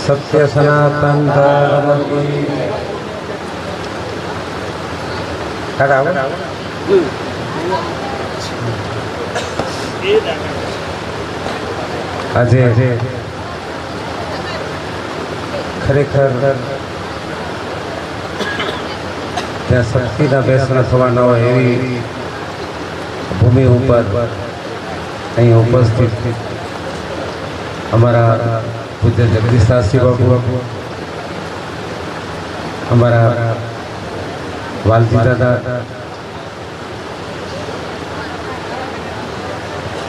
सत्य सनातन धर्म की આજે ખરેખર ત્યાં શક્તિના બેસણા થવાના હોય એવી ભૂમિ ઉપર અહીં ઉપસ્થિત અમારા પૂજ્ય જગદીશદાસજી બાપુ, અમારા વાલજી દાદા,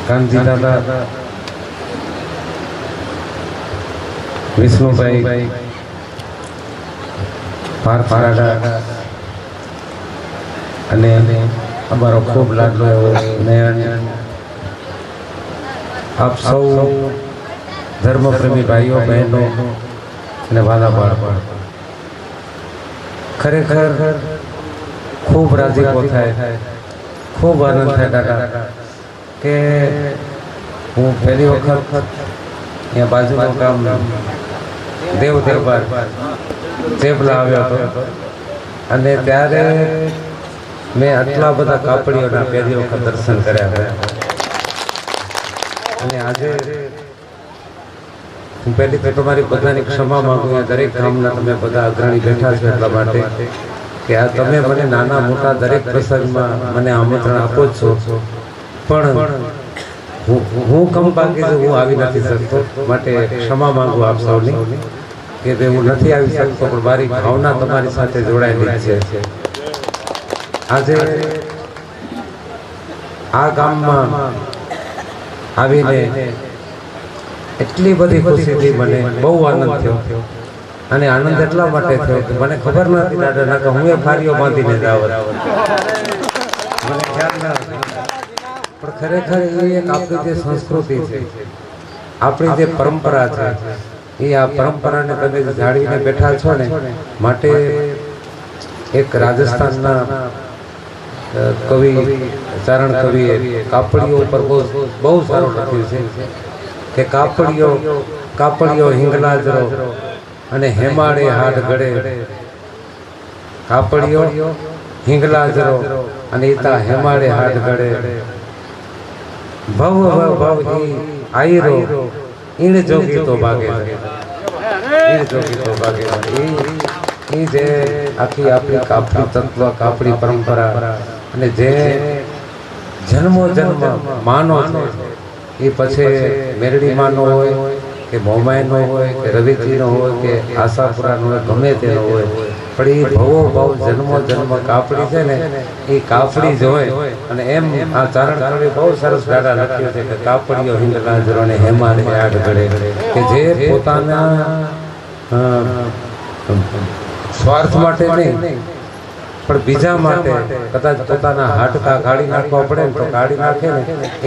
કાનજી દાદા, વિષ્ણુભાઈ પારપાડા અને અમારો ખૂબ લાડલો એવો નયન, આપ સૌ ધર્મપ્રેમી ભાઈઓ બહેનો અને વાલા બાળકો, ખરેખર ખૂબ રાજીપો થાય, ખૂબ આનંદ થાય દાદા કે હું પહેલી વખત અહીંયા બાજુનું ગામ દેવ દરબાર જેબલા આવ્યો હતો અને ત્યારે મેં આટલા બધા કાપડીઓના પહેલી વખત દર્શન કર્યા હતા. અને આજે હું પહેલી તો તમારી બધાની ક્ષમા માંગુ, દરેક ગામના તમે બધા અગ્રણી બેઠા છો એટલા માટે કે આ તમે મને નાના મોટા દરેક પ્રસંગમાં મને આમંત્રણ આપો જ છો, પણ હું કમ બાકી હું આવી નથી શકતો, માટે ક્ષમા માંગુ આપ સૌની કે ભાઈ હું નથી આવી શકતો, પણ મારી ભાવના તમારી સાથે જોડાયેલી છે. આજે આ ગામમાં આવીને એટલી બધી ખુશી થઈ, મને બહુ આનંદ થયો. અને આનંદ એટલા માટે થયો કે મને ખબર નથી દાદા કે હું એ ફારીઓ બાંધીને જાવ, મને ખ્યાલ ના, પણ ખરેખર એ એક આપણી જે સંસ્કૃતિ છે, આપણી જે પરંપરા છે, એ આ પરંપરાને તમે જાળવીને બેઠા છો ને, માટે એક રાજસ્થાનના કવિ ચારણ કવિએ કાપડીઓ ઉપર બહુ સારું લખ્યું છે કે કાપડીઓ હિંગલાજરો અને હેમાળે હાડ ગળે, કાપડીઓ હિંગલાજરો અને ઈતા હેમાળે હાડ ગળે, ભવ ભવ ઈ આયરો ઈણ જોગી તો ભાગે, ઈણ જોગી તો ભાગે. એ જે આખી આપણી કાપડી તત્વ, કાપડી પરંપરા અને જે જન્મો જન્મ માનો છે, એ પછી મેરડી માનો હોય કે મોમાઈનો હોય કે રવિજીનો હોય કે આશાપુરાનો હોય, ગમે તેનો હોય, પણ એ ભવો ભાવ જન્મો જન્મ કાપડી છે ને, એ કાપડી જ હોય. અને એમ આ ચારણ કવિ બહુ સરસ દાડા લખ્યું છે કે કાપડીઓ હિંગલાજરો ને હેમાળે હાડ ગળે, કે જે પોતાના સ્વાર્થ માટે નહીં પણ બીજા માટે કદાચ પોતાના હાડકા કાઢી નાખવા પડે તો કાઢી નાખે ને,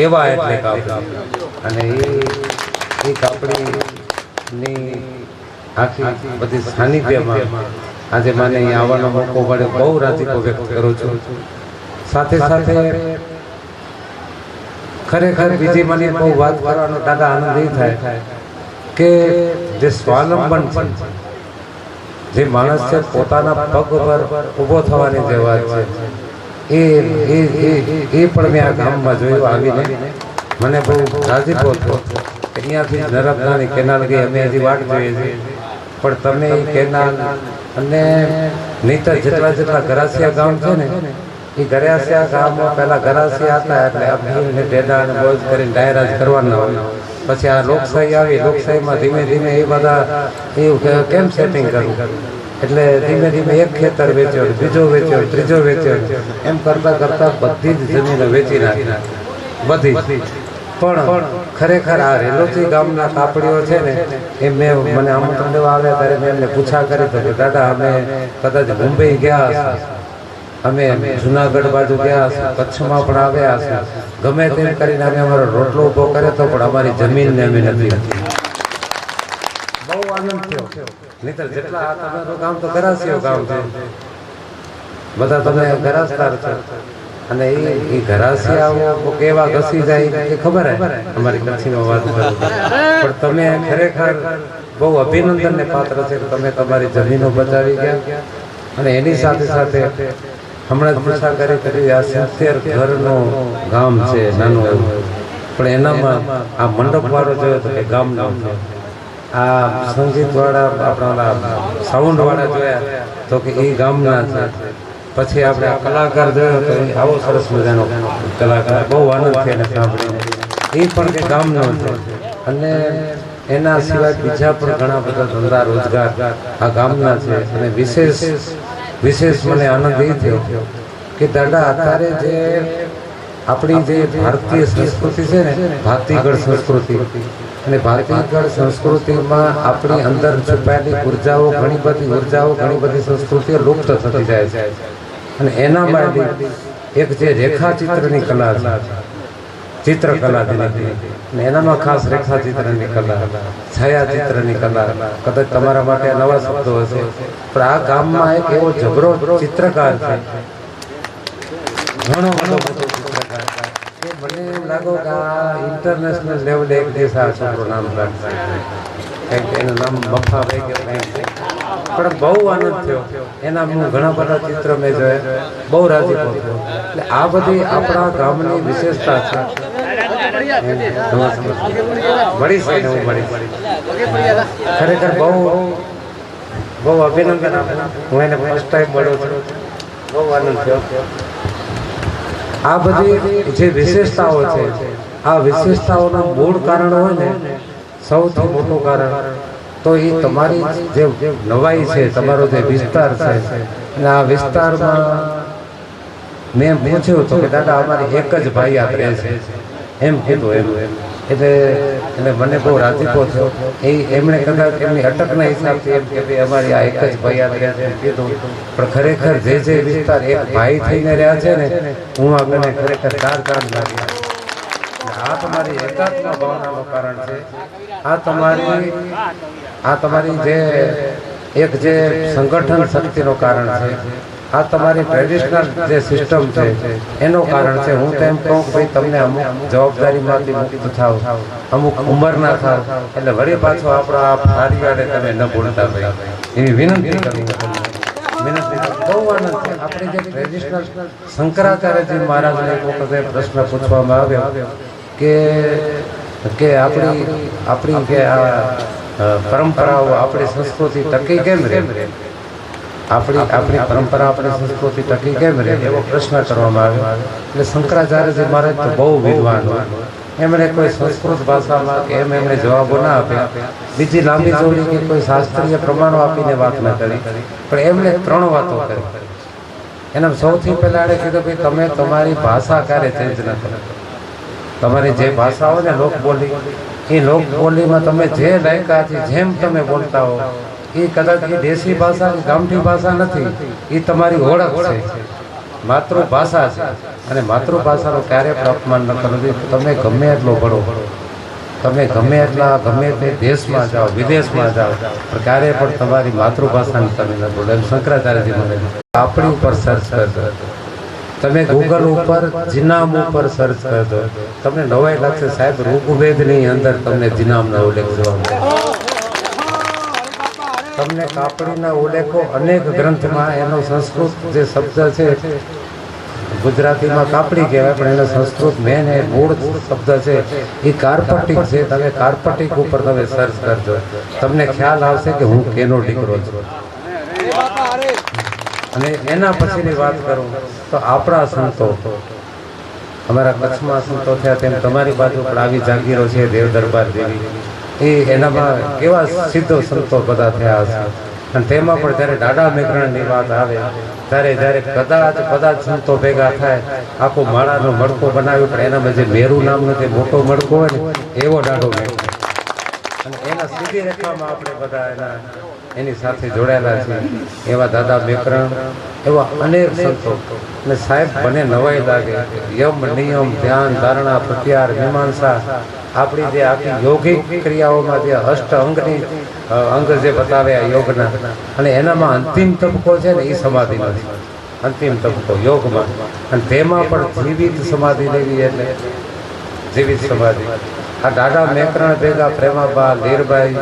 એવા એટલે કાપડી. અને એ કાપડીની આખી બધી સાનિધ્યમાં આજે મને અહીં આવવાનો મોકો મળે, બહુ રાજીપો વ્યક્ત કરું છું. સાથે સાથે ખરેખર બીજી મને બહુ વાત કરવાનો દાદા આનંદ એ થાય કે જે સ્વાવલંબન છે, જે માણસ છે પોતાના પગ પર ઊભો થવાની જે વાત છે, એ પણ મેં આ ગામમાં જોયું આવીને. મને બહુ રાજીપો થયો કે અહીંયાથી નર્મદાની કેનાલ ગઈ, અમે હજી વાટ જોઈએ છીએ, પણ તમે એ કેનાલ અને નહીતર જેટલા ગરાસિયા ગામ છે ને, એ ગરાસિયા ગામમાં પહેલા ગરાસિયા હતા એટલે અભિને ડેડા અને બોજ કરીને ડાયરા જ કરવાના હોય. પછી આ લોકશાહી આવી, લોકશાહીમાં ધીમે ધીમે એ બધા એવું કેમ સેટિંગ કરવું, એટલે ધીમે ધીમે એક ખેતર વેચ્યો, બીજો વેચ્યો, ત્રીજો વેચ્યો, એમ કરતા કરતા બધી જ જમીનો વેચી નાખી બધી. પણ ખરેખર આ રેલોચી ગામના કાપડીઓ છે ને, એ મને આમંત્રણ દેવા આવ્યા ત્યારે મેં એમને પૂછા કરી તો કે દાદા અમે કદાચ મુંબઈ ગયા હશે, અમે જુનાગઢ બાજુ ગયા હશે, કચ્છમાં પણ આવ્યા હશે, ગમે તેમ કરીને અમે અમારો રોટલો ઉભો કર્યો તો પણ અમારી જમીનને અમે નથી. બહુ આનંદ થયો. નહીતર જેટલા આ તમારું ગામ તો ગરાસિયો ગામ છે, બધા તમે ગરાસદાર છો, અને એ ઘરાસિયાઓ કેવા ઘસી જાય એ ખબર હે, અમારી કચ્છીમાં વાત કરું, પણ તમે ખરેખર બહુ અભિનંદનને પાત્ર છે કે તમે તમારી જમીનો બચાવી ગયા અને એની સાથે સાથે હમણાં જ મુસાફરી કરી આ 70 ઘરનું ગામ છે નાનું એવું, પણ એનામાં આ મંડપવાળો જોયો તો કે ગામનો છે, આ સંગીતવાળા આપણા સાઉન્ડવાળા જોયા તો કે એ ગામના છે, પછી આપણે આ કલાકાર જોયો તો એ આવો સરસ મજાનો કલાકાર, બહુ આનંદ છે એને સાંભળીને, એ પણ કે ગામનો છે. અને એના સિવાય બીજા પણ ઘણા બધા ધંધા રોજગાર આ ગામના છે. અને વિશેષ મને આનંદ એ થયો કે દાદા અત્યારે જે આપણી જે ભારતીય સંસ્કૃતિ છે ને, ભાતીગળ સંસ્કૃતિ, અને ભારતીય સંસ્કૃતિમાં આપણી અંદર છુપાયેલી ઉર્જાઓ, ઘણી બધી સંસ્કૃતિઓ લુપ્ત થતી જાય છે. અને એના માટે એક જે રેખાચિત્રની કલા છે, ચિત્રકલા અને એનામાં ખાસ રેખાચિત્રની કલા, છાયાચિત્રની કલા, કદાચ તમારા માટે નવા શબ્દો હશે, પણ આ ગામમાં એક એવો જબરો ચિત્રકાર છે, ઘણો બધો ચિત્રકાર કે મને એમ લાગો કે આ ઇન્ટરનેશનલ લેવલે એક દિવસ આ છોકરો નામ રાખશે, કંઈક એનું નામ મફાભાઈ કે કંઈક છે. પણ બહુ આનંદ થયો એના, હું ઘણા બધા ચિત્ર મેં જોયા, બહુ રાજી થયો. એટલે આ બધી આપણા ગામની વિશેષતા છે. ખરેખર બહુ અભિનંદન આપું, હું એને ફર્સ્ટ ટાઈમ મળ્યો છું, બહુ આનંદ થયો. આ બધી જે વિશેષતાઓ છે, આ વિશેષતાઓનું મૂળ કારણ હોય ને, સૌથી મોટું કારણ તો એ તમારી જે નવાઈ છે, તમારો જે વિસ્તાર છે. અને આ વિસ્તારમાં મેં પૂછ્યું તો કે દાદા અમારી એક જ ભાઈયાત રહે છે એમ કીધું. એટલે મને બહુ રાજીપો થયો. એમણે કદાચ એમની અટકના હિસાબથી એમ કે ભાઈ અમારી આ એક જ ભાઈયાત રહે છે એમ કીધું. પણ ખરેખર જે વિસ્તાર એક ભાઈ થઈને રહ્યા છે ને, હું આગળ ખરેખર ચાર લાગ્યા. આ તમારી એકાત્મ ભાવનાનું કારણ છે. આ તમારી જે એક જે સંગઠન શક્તિનું કારણ છે. આ તમારી ટ્રેડિશનલ જે સિસ્ટમ છે એનું કારણ છે. હું તો એમ કહું કે ભાઈ તમને અમુક જવાબદારીમાંથી મુક્ત થાવ, અમુક ઉંમરના થાવ, એટલે વળી પાછો આપણા પરિવારે તમે ન ભૂલતા ભાઈ, એવી વિનંતી કરું બહુ આનંદ છે. આપણી જે ટ્રેડિશનલ શંકરાચાર્યજી મહારાજને એક વખતે પ્રશ્ન પૂછવામાં આવ્યો કે આપણી કે આ પરંપરાઓ, આપણી સંસ્કૃતિ ટકી કેમ રહે, આપણી પરંપરા, આપણી સંસ્કૃતિ ટકી કેમ રહે, એવો પ્રશ્ન કરવામાં આવ્યો. એટલે શંકરાચાર્યજી મહારાજ તો બહુ વિદ્વાન હોય, એમણે કોઈ સંસ્કૃત ભાષામાં કે એમણે જવાબો ના આપ્યા, બીજી લાંબી જોડી કે કોઈ શાસ્ત્રીય પ્રમાણો આપીને વાત ન કરી, પણ એમણે 3 વાતો કરી. એના સૌથી પહેલા એણે કીધું કે તમે તમારી ભાષા ક્યારે ચેન્જ ન કરો. તમારી જે ભાષા હોય ને લોકબોલી, એ લોકબોલીમાં તમે જે લાયકાથી જેમ તમે બોલતા હો, એ કદાચ એ દેશી ભાષા કે ગામઠી ભાષા નથી, એ તમારી ઓળખ છે, માતૃભાષા છે. અને માતૃભાષાનો ક્યારેય પણ અપમાન ન કરવું જોઈએ. તમે ગમે એટલો ભણો, તમે ગમે તે દેશમાં જાઓ, વિદેશમાં જાઓ, પણ ક્યારેય પણ તમારી માતૃભાષાને તમે ન ભૂલો. એમ શંકરાચાર્યજી મને આપણી ઉપર સર્ચ કરજો, તમે ગૂગલ ઉપર જીનામ ઉપર સર્ચ કરજો, તમને નવાઈ લાગશે સાહેબ. ઋગ્વેદની અંદર તમને જીનામનો ઉલ્લેખ જોવા મળે, તમને કાપડીના ઉલ્લેખો અનેક ગ્રંથમાં. એનો સંસ્કૃત જે શબ્દ છે, ગુજરાતીમાં કાપડી કહેવાય, પણ એનો સંસ્કૃત મેન એ મૂળ શબ્દ છે એ કાર્પટિક છે. તમે કાર્પટિક ઉપર તમે સર્ચ કરજો, તમને ખ્યાલ આવશે કે હું કેનો દીકરો છું. અને એના પછીની વાત કરું તો આપણા સંતો, અમારા કચ્છમાં સંતો થયા, તેમ તમારી બાજુ પણ આવી જાગીરો છે, દેવ દરબાર જેવી, એનામાં કેવા સિદ્ધો સંતો બધા થયા હશે. અને તેમાં પણ જ્યારે દાદા મેઘરણની વાત આવે, ત્યારે કદાચ સંતો ભેગા થાય, આખો માળાનો મડકો બનાવ્યો, પણ એનામાં જે મેરુ નામનો જે મોટો મડકો હોય ને, એવો દાડો મેઘ. અને એના સીધી રેખામાં આપણે બધા એની સાથે જોડાયેલા છે. એવા દાદા મેઘરણ, એવા અનેક સંતો. અને સાહેબ મને નવાઈ લાગે, યમ નિયમ ધ્યાન ધારણા પ્રત્યાર મીમાંસા, આપણી જે આખી યોગિક ક્રિયાઓમાં જે અષ્ટ અંગની અંગ જે બતાવ્યા યોગના, અને એનામાં અંતિમ તબક્કો છે ને, એ સમાધિનો છે. અંતિમ તબક્કો યોગમાં, અને તેમાં પણ જીવિત સમાધિ લેવી, એટલે જીવિત સમાધિ. આ દાદા મેકરણ ભેગા પ્રેમાબા, લીરબાઈ,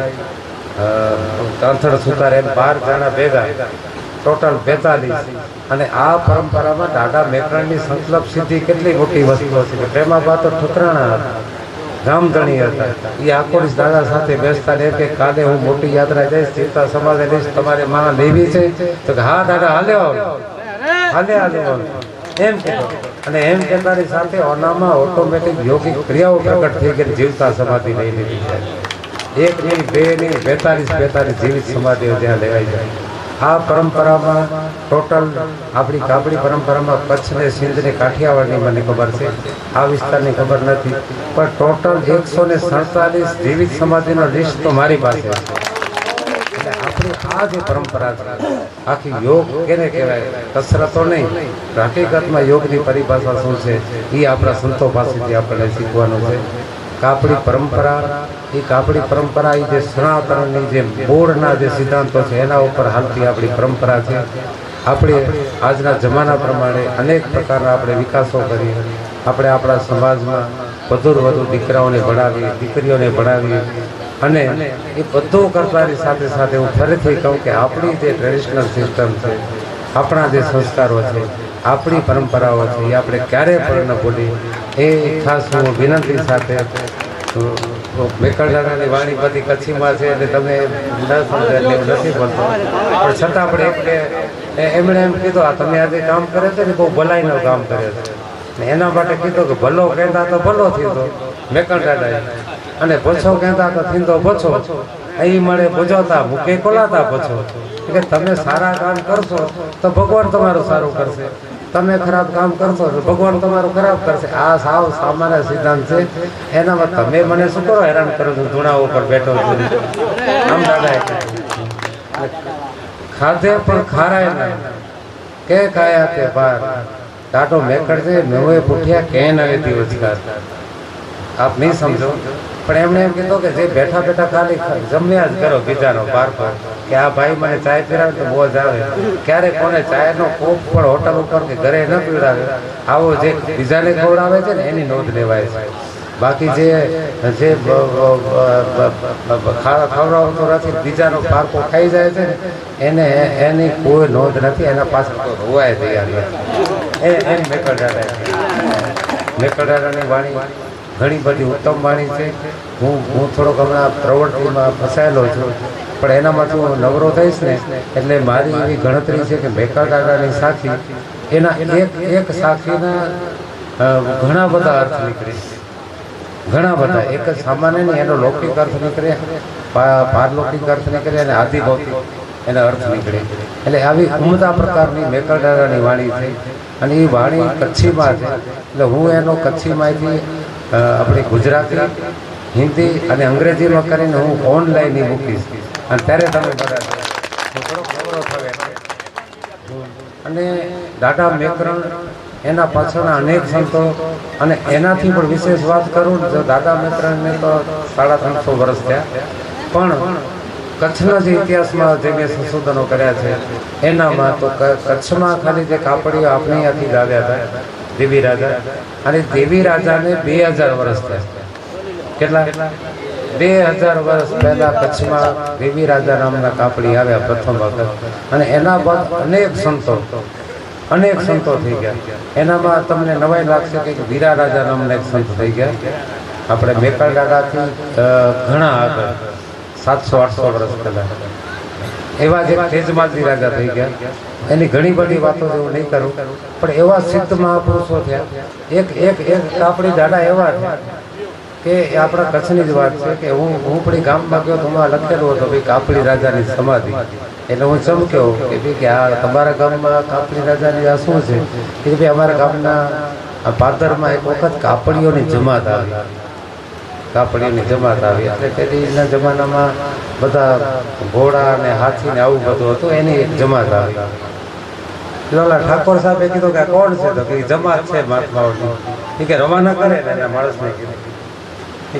અંથડ સુતાર એમ 12 જણા ભેગા, ટોટલ 42. અને આ પરંપરામાં દાદા મેકરણની સંકલ્પ સિદ્ધિ કેટલી મોટી વસ્તુ હતી. પ્રેમાબા તો ઠુકરાણા હતા, ગામધણી હતા. એ આખો દિવસ દાદા સાથે બેસતા ને કે કાલે હું મોટી યાત્રા જઈશ, ચિંતા સમાધિ લઈશ, તમારે માં લેવી છે? તો કે હા દાદા હાલે એમ કીધું. અને એમ કહેતાની સાથે ઓનામાં ઓટોમેટિક યોગિક ક્રિયાઓ પ્રગટ થઈ ગઈ, જીવતા સમાધિ લઈ લીધી છે. 1 નહીં 2 નહીં 42 જીવિત સમાધિઓ ત્યાં લેવાઈ જાય. આ પરંપરામાં ટોટલ આપણી કાપડી પરંપરામાં કચ્છ ને સિંધ ને કાઠિયાવાડની મને ખબર છે, આ વિસ્તારની ખબર નથી, પણ ટોટલ 147 જીવિત સમાધિનો લિસ્ટ તો મારી પાસે છે. એટલે આપણી આ જે પરંપરા છે આખી યોગ કેને કહેવાય, કસરતો નહીં, હકીકતમાં યોગની પરિભાષા શું છે એ આપણા સંતો પાસેથી આપણને શીખવાનું છે. કાપડી પરંપરા એ જે સનાતનની જે મૂળના જે સિદ્ધાંતો છે એના ઉપર હાલતી આપણી પરંપરા છે. આપણે આજના જમાના પ્રમાણે અનેક પ્રકારના આપણે વિકાસો કરીએ, આપણે આપણા સમાજમાં વધુ દીકરાઓને ભણાવીએ, દીકરીઓને ભણાવીએ, અને એ બધું કરતાની સાથે સાથે હું ફરીથી કહું કે આપણી જે ટ્રેડિશનલ સિસ્ટમ છે, આપણા જે સંસ્કારો છે, આપણી પરંપરાઓ છે એ આપણે ક્યારેય પણ ન ભૂલી. એ ખાસ હું વિનંતી સાથે મેકરદાદાની વાણી બધી કચ્છીમાં છે એટલે તમે ન સમજાય એટલે એવું નથી બોલતો, પણ છતાં આપણે એમણે એમ કીધું આ તમે આજે કામ કરે છે ને બહુ ભલાઈનું કામ કરે છે, ને એના માટે કીધું કે ભલો કહેતા તો ભલો થયો મેકરદાદાએ, અને ભોછો કહેતા તો થીંદો ભોછો, અહીં મળે ભોજવતા મૂકે કોલાતા ભોછો. કે તમે સારા કામ કરશો તો ભગવાન તમારું સારું કરશે, તમે ખરાબ કામ કરશો તો ભગવાન તમારું ખરાબ કરશે. આ સાવ સામાન્ય સિદ્ધાંત છે. એનામાં તમે મને શું કરો હેરાન કરો છો, ધૂણા ઉપર બેઠો છું. આમ દાદાએ ખાધે પણ ખારાય ના કે ખાયા તે બાર દાડો મેકડ છે મેવે પૂઠ્યા કે નવે દિવસકાર. આપ નહીં સમજો, પણ એમણે એમ કીધું કે જે બેઠા બેઠા ખાલી જમ્યા જ કરો બીજાનો બારકો, કે આ ભાઈ મને ચાય પીરાવે તો બોજ આવે. ક્યારેક કોને ચાયનો કોપ પણ હોટલ ઉપર કે ઘરે ન પીવડાવે, આવો જે બીજાને ખવડાવે છે ને એની નોંધ લેવાય છે. બાકી જે ખવડાવતો નથી, બીજાનો પારકો ખાઈ જાય છે ને એની કોઈ નોંધ નથી, એના પાછળ તો રોવાય તૈયાર નથી. એમ મેકરદાદાની વાણી ઘણી બધી ઉત્તમ વાણી છે. હું થોડોક હમણાં પ્રવૃત્તિમાં ફસાયેલો છું, પણ એનામાંથી હું નવરો થઈશ ને એટલે મારી એવી ગણતરી છે કે મેકરદાદાની સાખી, એના એક સાખીના ઘણા બધા અર્થ નીકળે, ઘણા બધા. એક જ સામાન્ય નહીં, એનો લૌકિક અર્થ નીકળે, પારલૌકિક અર્થ નીકળે અને આદિભૌતિક એના અર્થ નીકળે. એટલે આવી ઉમદા પ્રકારની મેકરદાદાની વાણી છે, અને એ વાણી કચ્છીમાં છે. એટલે હું એનો કચ્છીમાંથી આપણી ગુજરાતી, હિન્દી અને અંગ્રેજીમાં કરીને હું ઓનલાઈન મૂકીશ, અને ત્યારે તમે બધા થોડોક નવરો થવે. અને દાદા મેકરણ એના પાછળના અનેક સંતો, અને એનાથી પણ વિશેષ વાત કરું તો દાદા મેકરણને તો 350 વર્ષ થયા, પણ કચ્છના જે ઇતિહાસમાં જે મેં સંશોધનો કર્યા છે એનામાં તો કચ્છમાં ખાલી જે કાપડીઓ આપણે અહીંયાથી લાવ્યા હતા દેવી રાજા, અને દેવી રાજાને 2000 વર્ષ થયા. કેટલા? 2000 વર્ષ પહેલા કચ્છમાં દેવી રાજા નામના કાપડી આવ્યા પ્રથમ વખત, અને એના બાદ અનેક સંતો થઈ ગયા. એનામાં તમને નવાઈ લાગશે કે વીરા રાજા નામના એક સંત થઈ ગયા, આપણે મેકરદાદાથી ઘણા આગળ 700-800 વર્ષ પહેલા. એવા જે તેજમાલજી રાજા થઈ ગયા, એની ઘણી બધી વાતો હું નહીં કરું, પણ એવા સિદ્ધ મહાપુરુષો થયા. એક કાપડી દાડા એવા થયા કે આપણા કચ્છની જ વાત છે કે હું પણ ગામમાં ગયો તો એમાં લખેલું હતું ભાઈ કાપડી રાજાની સમાધિ. એટલે હું ચમક્યો કે ભાઈ કે આ તમારા ગામમાં કાપડી રાજાની આ શું છે? કે ભાઈ અમારા ગામના પાદરમાં એક વખત કાપડીઓની જમાત આવી, એટલે તેના જમાનામાં બધા ઘોડા અને હાથી ને આવું બધું હતું, એની એક જમાત આવી. ઓલા ઠાકોર સાહેબે કીધું કે કોણ છે? તો કે જમાત છે મહાત્માઓની. કે રવાના કરે ને માણસને કીધું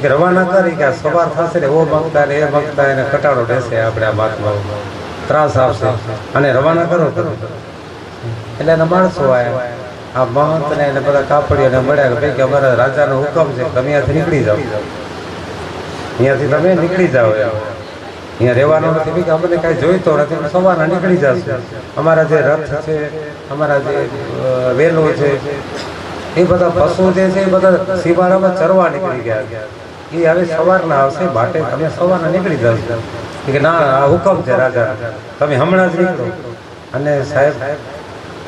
કે રવાના કરી કે સવાર થશે ને ઓ મગતા ને એ મગતા એને કટાડો રહેશે, આપણે આ મહાત્માઓ ત્રાસ આપશે, અને રવાના કરો. એટલે એના માણસો આવ્યા, આ મહંત ને એને બધા કાપડીઓને મળ્યા કે કે અમારા રાજાનો હુકમ છે તમે અહીંયાથી નીકળી જાઓ, અહીંયાથી તમે નીકળી જાઓ. અહીંયા રહેવાનું નથી બી કે અમને કાંઈ જોઈતો નથી, અમે સવારના નીકળી જશું. અમારા જે રથ છે, અમારા જે વેલો છે, એ બધા પશુ જે છે એ બધા સીમાડામાં ચરવા નીકળી ગયા. એ હવે સવારના આવશે, માટે તમે સવારના નીકળી જશો. કે ના, આ હુકમ છે રાજા, તમે હમણાં જ નીકળો. અને સાહેબ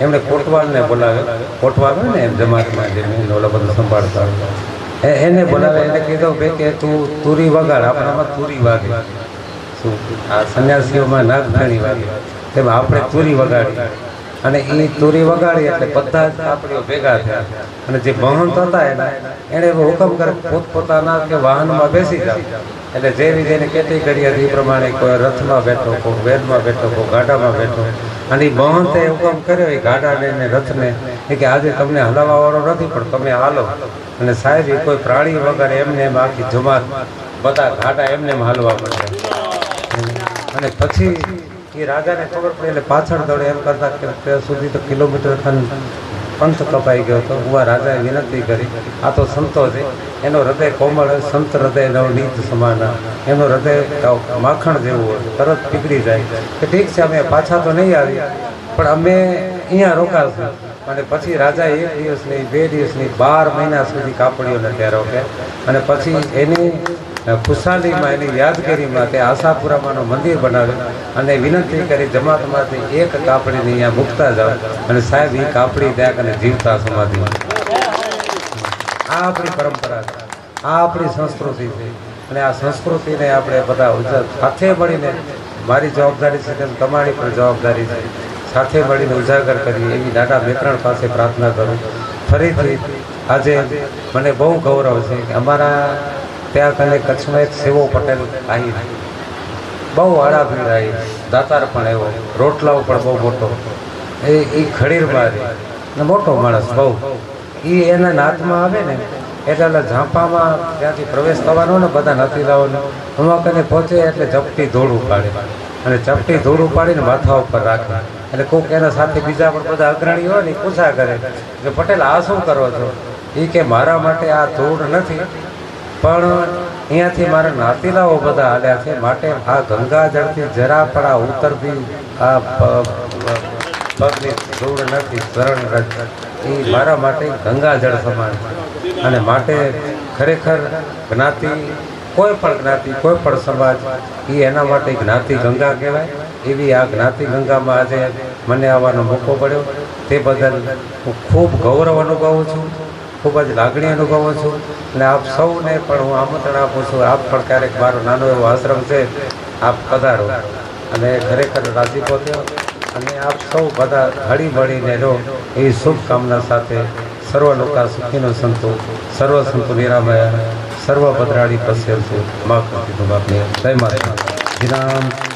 એમણે કોટવાલને બોલાવે, કોટવાલ હોય ને એમ જમાતમાં જે ઓલા બધું સંભાળતા એને બોલાવે. એને કીધું ભાઈ કે તું તુરી વગાડ, આપણામાં તુરી વાગે. શું આ સંન્યાસીઓમાં નાગફેણી વાગે, તેમાં આપણે તુરી વગાડી. અને એ તુરી વગાડી એટલે બધા જ આપણીઓ ભેગા થયા. અને જે મહંત હતા એણે હુકમ કરે પોતપોતાના કે વાહનમાં બેસી જાવ. એટલે જેવી જેને કેટેગરી હતી એ પ્રમાણે કોઈ રથમાં બેઠો, કોઈ વેદમાં બેઠો, કોઈ ગાડામાં બેઠો. અને એ મહંતે હુકમ કર્યો એ ગાડાને ને રથને કે આજે તમને હલાવવાવાળો નથી પણ તમે હાલો. અને સાહેબ એ કોઈ પ્રાણી વગર એમને એમ આખી જમાત બધા ગાડા એમને એમ હાલવા પડે. અને પછી એ રાજાને ખબર પડી એટલે પાછળ દોડે. એમ કરતા કે ત્યાં સુધી તો કિલોમીટર ખંડ પંથ કપાઈ ગયો હતો. હું રાજાએ વિનંતી કરી, આ તો સંતો છે, એનો હૃદય કોમળ, સંત હૃદય નવનીત સમાન, એનું હૃદય માખણ જેવું હોય, તરત પીગળી જાય. કે ઠીક છે, અમે પાછા તો નહીં આવી પણ અમે અહીંયા રોકાશું. અને પછી રાજા 1 દિવસ નહીં, 2 દિવસ નહીં, 12 મહિના સુધી કાપડીઓને ત્યાં રોકે. અને પછી એની ખુશાલીમાં, એની યાદગીરીમાં તે આશાપુરામાંનું મંદિર બનાવ્યું. અને વિનંતી કરી જમાતમાંથી એક કાપડીને અહીંયા મૂકતા જાઓ. અને સાહેબ એ કાપડી ત્યાં અને જીવતા સમાધિમાં. આ આપણી પરંપરા છે, આ આપણી સંસ્કૃતિ છે. અને આ સંસ્કૃતિને આપણે બધા સાથે મળીને, મારી જવાબદારી છે તેમ તમારી પણ જવાબદારી છે, સાથે મળીને ઉજાગર કરીએ એવી દાદા મેત્રણ પાસે પ્રાર્થના કરું. ફરીથી આજે મને બહુ ગૌરવ છે કે અમારા ત્યાં કને કચ્છમાં એક સેવો પટેલ આવી, બહુ આડાભીડ આવી, દાતાર પણ એવો, રોટલાઓ પણ બહુ મોટો, એ ખડીરમાં ને મોટો માણસ બહુ. એ એના નાતમાં આવે ને એટલે ઝાંપામાં ત્યાંથી પ્રવેશ થવાનો ને બધા નથી લાવવાનો, હમણાં કને પહોંચે એટલે ઝપટી ધોળું પાડે. અને ચપટી ધૂળ ઉપાડીને માથા ઉપર રાખે. એટલે કોઈક એના સાથે બીજા પણ બધા અગ્રણી હોય ને પૂછા કરે કે પટેલ આ શું કરો છો? એ કે મારા માટે આ ધૂળ નથી, પણ અહીંયાથી મારા નાતીલાઓ બધા હાલ્યા છે, માટે આ ગંગાજળથી જરા પણ આ ઉતરતી આ પગની ધૂળ નથી, શરણ રજ એ મારા માટે ગંગાજળ સમાન છે. અને માટે ખરેખર જ્ઞાતિ, કોઈ પણ જ્ઞાતિ, કોઈ પણ સમાજ, એ એના માટે જ્ઞાતિ ગંગા કહેવાય. એવી આ જ્ઞાતિ ગંગામાં આજે મને આવવાનો મોકો મળ્યો, તે બદલ હું ખૂબ ગૌરવ અનુભવું છું, ખૂબ જ લાગણી અનુભવું છું. અને આપ સૌને પણ હું આમંત્રણ આપું છું, આપ પણ ક્યારેક મારો નાનો એવો આશ્રમ છે, આપ પધારો અને ખરેખર રાજીપો થયો. અને આપ સૌ બધા હળી મળીને રહો એવી શુભકામના સાથે સર્વ લોકા સુખીનો સંતો, સર્વ સંતો નિરામયા, સર્વ ભદ્રાળી પશ્યંતુ મા કૃતિનું બાપને જય માતા. શ્રી રામ.